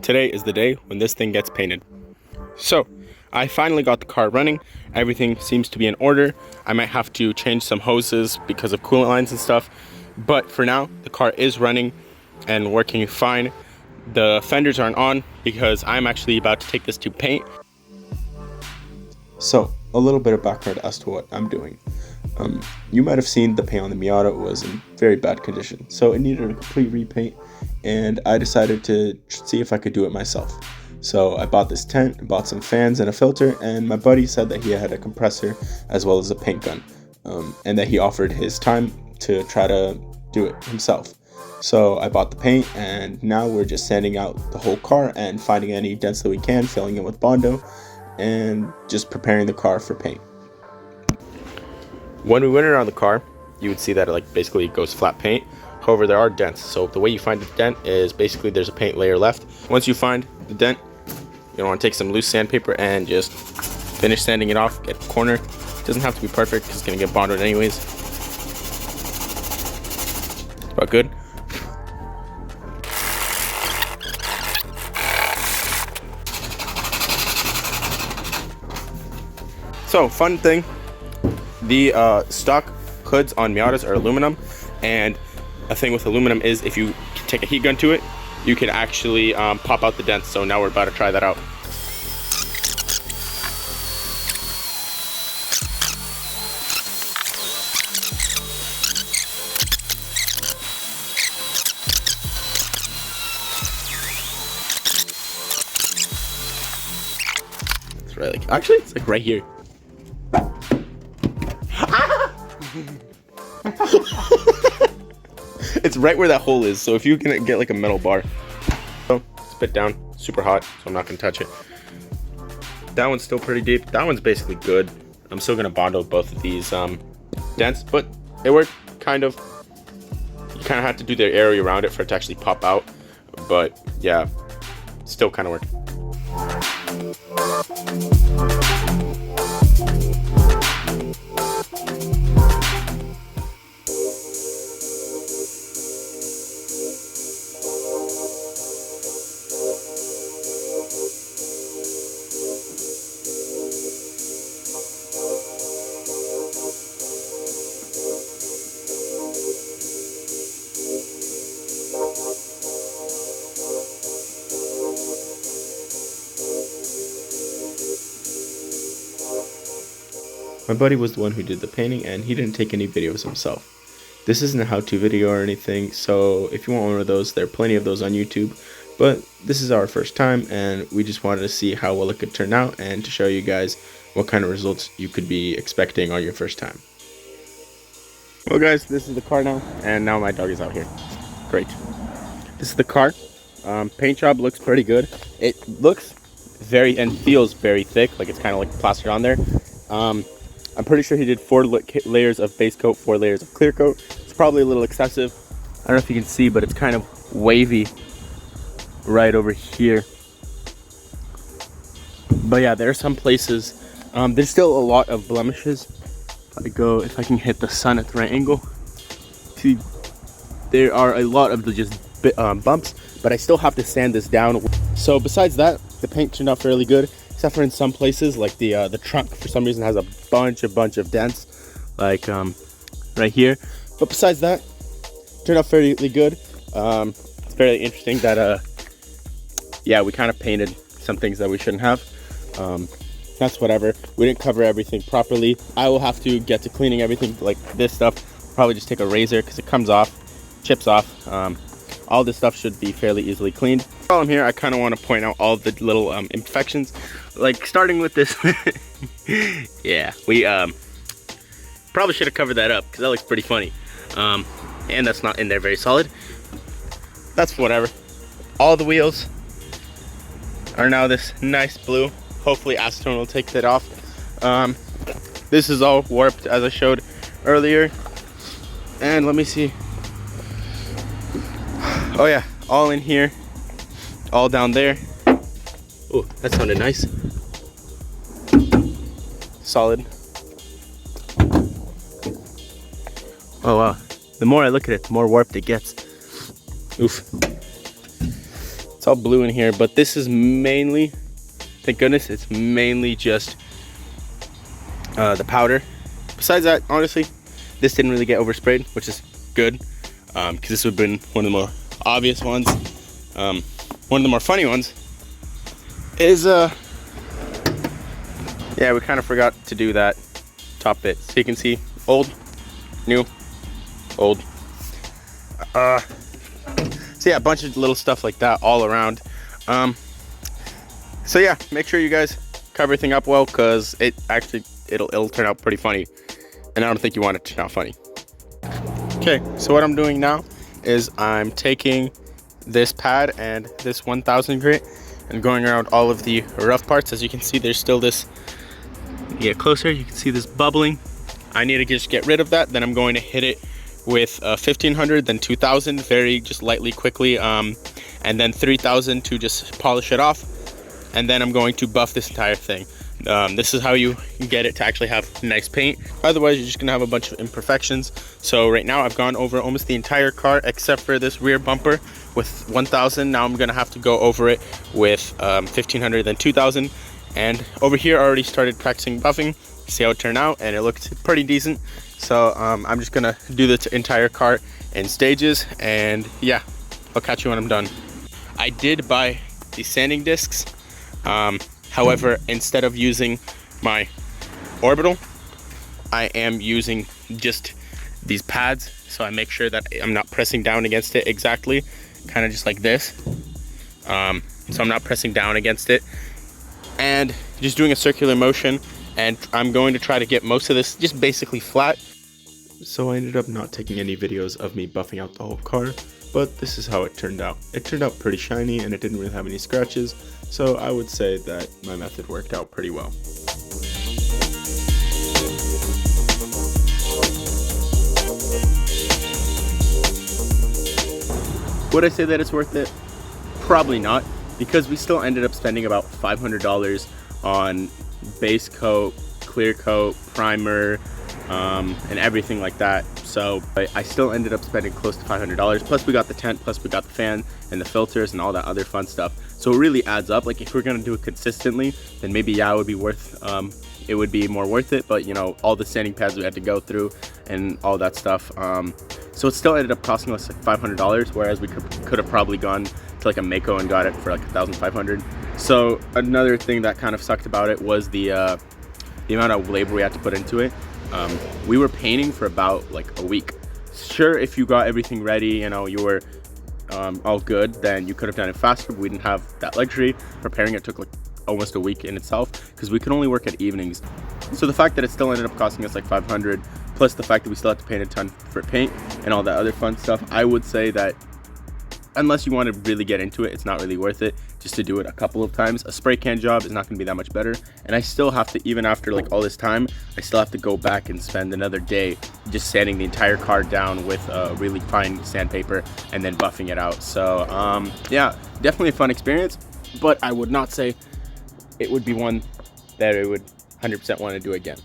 Today is the day when this thing gets painted. So, I finally got the car running. Everything seems to be in order. I might have to change some hoses because of coolant lines and stuff. But for now, the car is running and working fine. The fenders aren't on because I'm actually about to take this to paint. So, a little bit of background as to what I'm doing. You might have seen the paint on the Miata was in very bad condition, so it needed a complete repaint, and I decided to see if I could do it myself. So I bought this tent, bought some fans and a filter, and my buddy said that he had a compressor as well as a paint gun, and that he offered his time to try to do it himself. So I bought the paint, and now we're just sanding out the whole car and finding any dents that we can, filling it with Bondo, and just preparing the car for paint. When we went around the car, you would see that it basically goes flat paint. However, there are dents. So the way you find the dent is basically there's a paint layer left. Once you find the dent, you want to take some loose sandpaper and just finish sanding it off at the corner. It doesn't have to be perfect because it's going to get bonded anyways. It's about good. So, fun thing. The stock hoods on Miatas are aluminum, and a thing with aluminum is if you take a heat gun to it, you can actually pop out the dents. So now we're about to try that out. It's right, actually, it's right here. It's right where that hole is, so if you can get a metal bar. So, spit down, super hot, so I'm not gonna touch it. That one's still pretty deep. That one's basically good. I'm still gonna Bondo both of these dents, but it worked kind of. You kind of have to do the area around it for it to actually pop out, but yeah, still kind of worked. My buddy was the one who did the painting, and he didn't take any videos himself. This isn't a how-to video or anything, so if you want one of those, there are plenty of those on YouTube. But this is our first time, and we just wanted to see how well it could turn out and to show you guys what kind of results you could be expecting on your first time. Well guys, this is the car now, and now my dog is out here. Great. This is the car. Paint job looks pretty good. It looks very and feels very thick, like it's kind of plastered on there. I'm pretty sure he did 4 layers of base coat, 4 layers of clear coat. It's probably a little excessive. I don't know if you can see, but it's kind of wavy right over here. But yeah, there are some places. There's still a lot of blemishes. If I can hit the sun at the right angle, see, there are a lot of just bumps, but I still have to sand this down. So besides that, the paint turned out fairly good. Except for in some places, like the trunk for some reason has a bunch of dents, like right here. But besides that, turned out fairly good. It's very interesting that yeah, we kind of painted some things that we shouldn't have. That's whatever. We didn't cover everything properly. I will have to get to cleaning everything, like this stuff. Probably just take a razor because it comes off, chips off. All this stuff should be fairly easily cleaned. While I'm here, I kind of want to point out all the little imperfections, like starting with this. Yeah, we probably should have covered that up because that looks pretty funny. And that's not in there very solid. That's whatever. All the wheels are now this nice blue. Hopefully acetone will take that off. This is all warped as I showed earlier. And let me see. Oh yeah, all in here, all down there. Oh, that sounded nice. Solid. Oh wow, the more I look at it, the more warped it gets. Oof. It's all blue in here, but this is mainly, thank goodness, it's mainly just the powder. Besides that, honestly, this didn't really get oversprayed, which is good, because this would have been one of the more obvious ones. One of the more funny ones is, yeah, we kind of forgot to do that top bit. So you can see old, new, old. So yeah, a bunch of little stuff like that all around. So yeah, make sure you guys cover everything up well, because it'll turn out pretty funny, and I don't think you want it to turn out funny. Okay, so what I'm doing now is I'm taking this pad and this 1000 grit and going around all of the rough parts. As you can see, there's still this, get closer, you can see this bubbling. I need to just get rid of that. Then I'm going to hit it with 1500, then 2000, very just lightly, quickly, and then 3000 to just polish it off. And then I'm going to buff this entire thing. This is how you get it to actually have nice paint. Otherwise, you're just gonna have a bunch of imperfections. So right now I've gone over almost the entire car except for this rear bumper with 1000. Now I'm gonna have to go over it with 1500, then 2000. And over here I already started practicing buffing, see how it turned out, and it looked pretty decent. So I'm just gonna do the entire car in stages, and yeah, I'll catch you when I'm done. I did buy these sanding discs. However, instead of using my orbital, I am using just these pads, so I make sure that I'm not pressing down against it exactly, kind of just like this. So I'm not pressing down against it, and just doing a circular motion, and I'm going to try to get most of this just basically flat. So I ended up not taking any videos of me buffing out the whole car, but this is how it turned out. It turned out pretty shiny, and it didn't really have any scratches, so I would say that my method worked out pretty well. Would I say that it's worth it? Probably not, because we still ended up spending about $500 on base coat, clear coat, primer, and everything like that. So I still ended up spending close to $500, plus we got the tent, plus we got the fan and the filters and all that other fun stuff. So it really adds up. Like, if we're gonna do it consistently, then maybe, yeah, it would be worth, it would be more worth it. But you know, all the sanding pads we had to go through and all that stuff, so it still ended up costing us like $500, whereas we could have probably gone to like a Mako and got it for like 1,500. So another thing that kind of sucked about it was the amount of labor we had to put into it. We were painting for about like a week. Sure, if you got everything ready, you know, you were all good, then you could have done it faster, but we didn't have that luxury. Preparing it took like almost a week in itself, because we could only work at evenings. So the fact that it still ended up costing us like 500, plus the fact that we still had to paint a ton for paint and all that other fun stuff, I would say that unless you want to really get into it, it's not really worth it just to do it a couple of times. A spray can job is not going to be that much better, and I still have to, even after like all this time, I still have to go back and spend another day just sanding the entire car down with really fine sandpaper and then buffing it out. So yeah, definitely a fun experience, but I would not say it would be one that I would 100% want to do again.